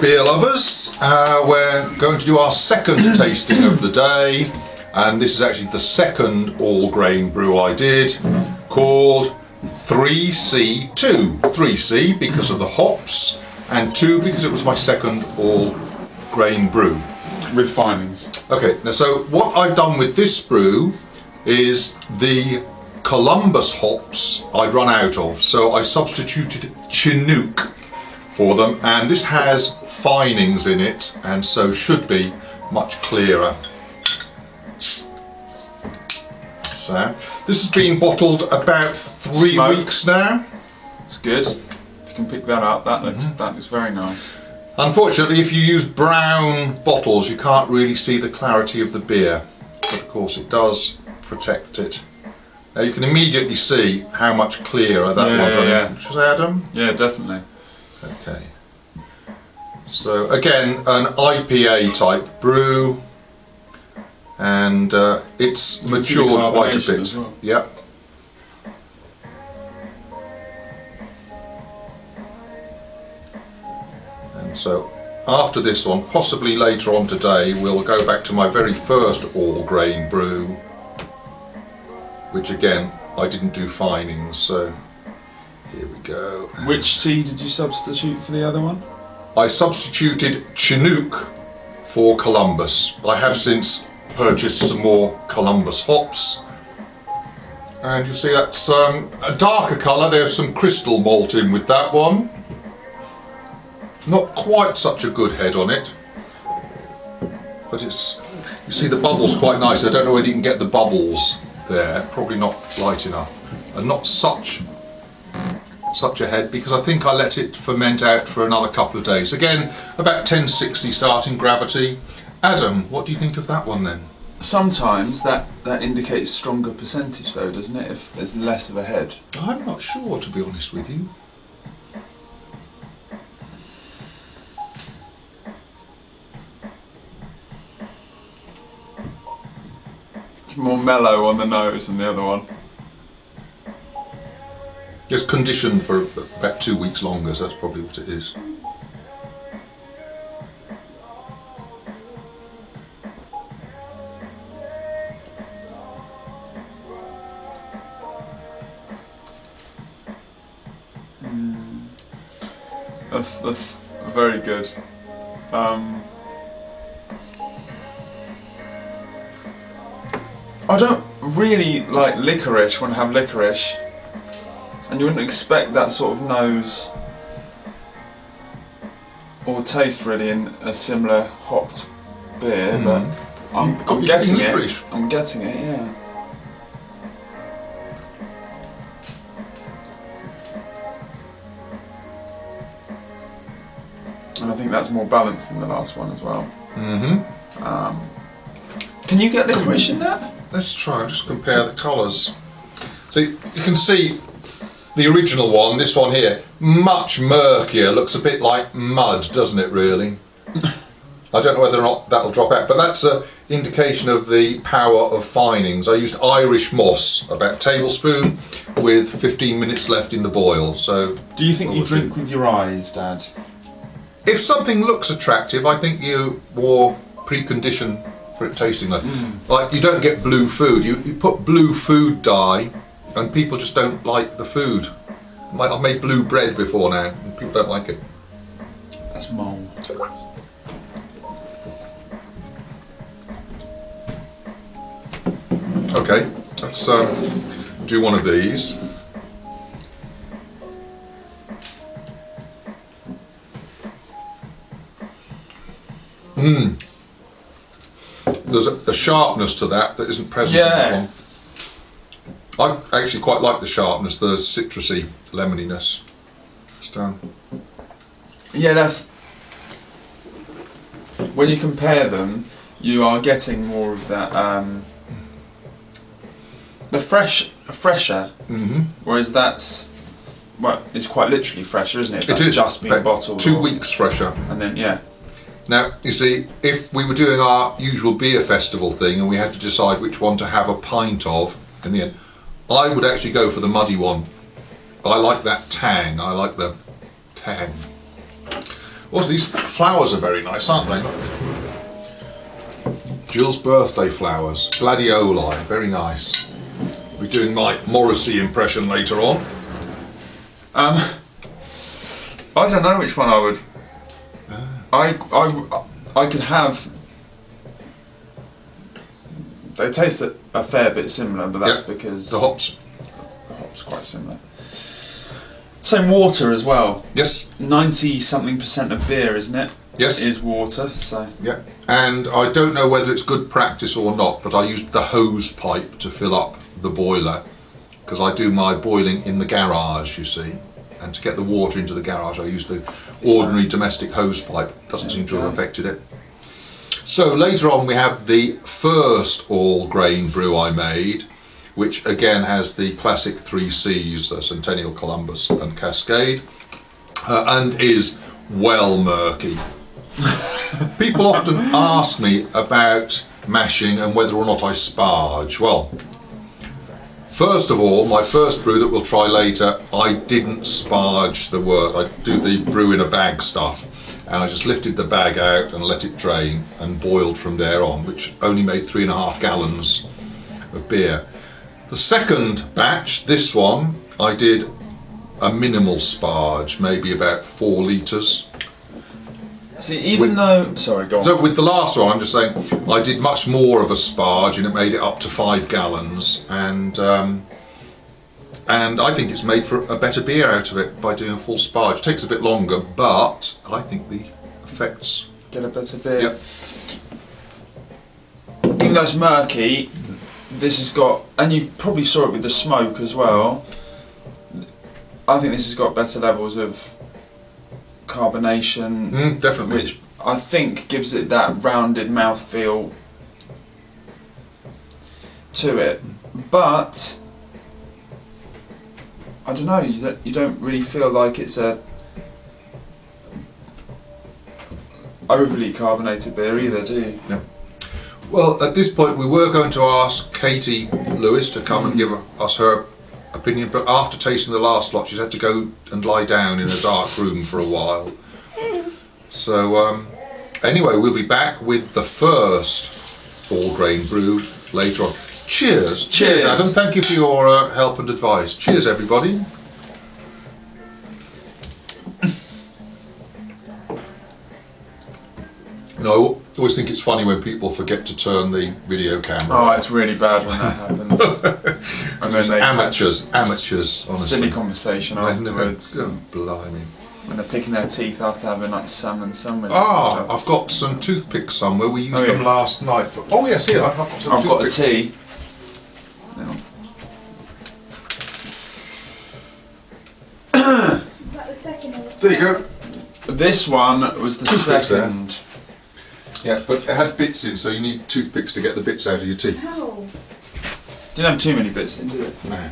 beer lovers, we're going to do our second tasting of the day, and this is actually the second all grain brew I did, called 3C2. 3C because of the hops, and 2 because it was my second all grain brew. With finings. Okay, now so what I've done with this brew is the Columbus hops I'd run out of, so I substituted Chinook for them, and this has finings in it and so should be much clearer. So this has been bottled about 3 weeks now. It's good. If you can pick that up, that looks very nice. Unfortunately, if you use brown bottles you can't really see the clarity of the beer, but of course it does protect it. Now you can immediately see how much clearer that was. Which was Adam? Yeah, definitely. Okay. So again, an IPA type brew, and it's matured quite a bit. Well. Yep. And so after this one, possibly later on today, we'll go back to my very first all grain brew, which again I didn't do finings, so here we go. Which C did you substitute for the other one? I substituted Chinook for Columbus. I have since purchased some more Columbus hops, and you'll see that's a darker colour. There's some crystal malt in with that one. Not quite such a good head on it, but it's, you see the bubbles quite nice. I don't know whether you can get the bubbles there, probably not light enough, and not such a head because I think I let it ferment out for another couple of days. Again, about 1060 starting gravity. Adam, what do you think of that one then? Sometimes that indicates stronger percentage though, doesn't it, if there's less of a head? I'm not sure, to be honest with you. It's more mellow on the nose than the other one. It's conditioned for about 2 weeks longer, so that's probably what it is. That's very good. I don't really like licorice when I have licorice. And you wouldn't expect that sort of nose or taste really in a similar hopped beer, but I'm getting it. I'm getting it, yeah. And I think that's more balanced than the last one as well. Can you get licorice in that? Let's try and just compare the colours. So you can see the original one, this one here, much murkier, looks a bit like mud, doesn't it really? I don't know whether or not that'll drop out, but that's an indication of the power of finings. I used Irish moss, about a tablespoon, with 15 minutes left in the boil. So, do you think you drink with your eyes, Dad? If something looks attractive, I think you more precondition for it tasting like. Like you don't get blue food. You put blue food dye, and people just don't like the food. Like I've made blue bread before now, and people don't like it. That's mould. Okay, let's do one of these. There's a sharpness to that isn't present in that one. I actually quite like the sharpness, the citrusy lemoniness. Yeah, that's when you compare them, you are getting more of that the fresher. Whereas that's, well, it's quite literally fresher, isn't it? It is just being bottled. 2 weeks fresher. And then yeah. Now you see, if we were doing our usual beer festival thing and we had to decide which one to have a pint of in the end, I would actually go for the muddy one. I like that tang. I like the tang. Also, these flowers are very nice, aren't they? Jill's birthday flowers, gladioli, very nice. I'll be doing my Morrissey impression later on. I don't know which one I would. I could have. They taste a fair bit similar, but that's because the hops. The hops quite similar. Same water as well. Yes. 90-something% of beer, isn't it? Yes. Is water. So. Yeah. And I don't know whether it's good practice or not, but I used the hose pipe to fill up the boiler because I do my boiling in the garage, you see. And to get the water into the garage, I use the ordinary domestic hose pipe. Doesn't seem to have affected it. So later on we have the first all grain brew I made, which again has the classic 3 C's, Centennial, Columbus and Cascade, and is well murky. People often ask me about mashing and whether or not I sparge. Well, first of all, my first brew that we'll try later, I didn't sparge the work. I do the brew in a bag stuff, and I just lifted the bag out and let it drain and boiled from there on, which only made 3.5 gallons of beer. The second batch, this one, I did a minimal sparge, maybe about 4 litres. See, even though... Sorry, go on. So with the last one, I'm just saying, I did much more of a sparge and it made it up to 5 gallons, and I think it's made for a better beer out of it by doing a full sparge. It takes a bit longer, but I think the effects... Get a better beer. Yep. Even though it's murky, this has got... And you probably saw it with the smoke as well. I think this has got better levels of carbonation. Definitely. Which I think gives it that rounded mouthfeel to it. But... I don't know, you don't really feel like it's a overly carbonated beer either, do you? No. Well, at this point we were going to ask Katie Lewis to come and give us her opinion, but after tasting the last lot she's had to go and lie down in a dark room for a while. So anyway, we'll be back with the first all grain brew later on. Cheers. Cheers, Adam. Thank you for your help and advice. Cheers, everybody. You know, I always think it's funny when people forget to turn the video camera Oh, on. it's really bad when that happens. And then they amateurs, honestly. silly conversation afterwards. Oh, blimey. When they're picking their teeth after having like salmon sandwich. Ah, I've got some toothpicks somewhere. We used them last night. Oh yes, here, I've got some I've got a toothpicks. tea. Is that the second or the There you go. This one was the Toothpicks second. Yeah, but it had bits in, so you need toothpicks to get the bits out of your teeth. Oh. Didn't have too many bits in, did it? No.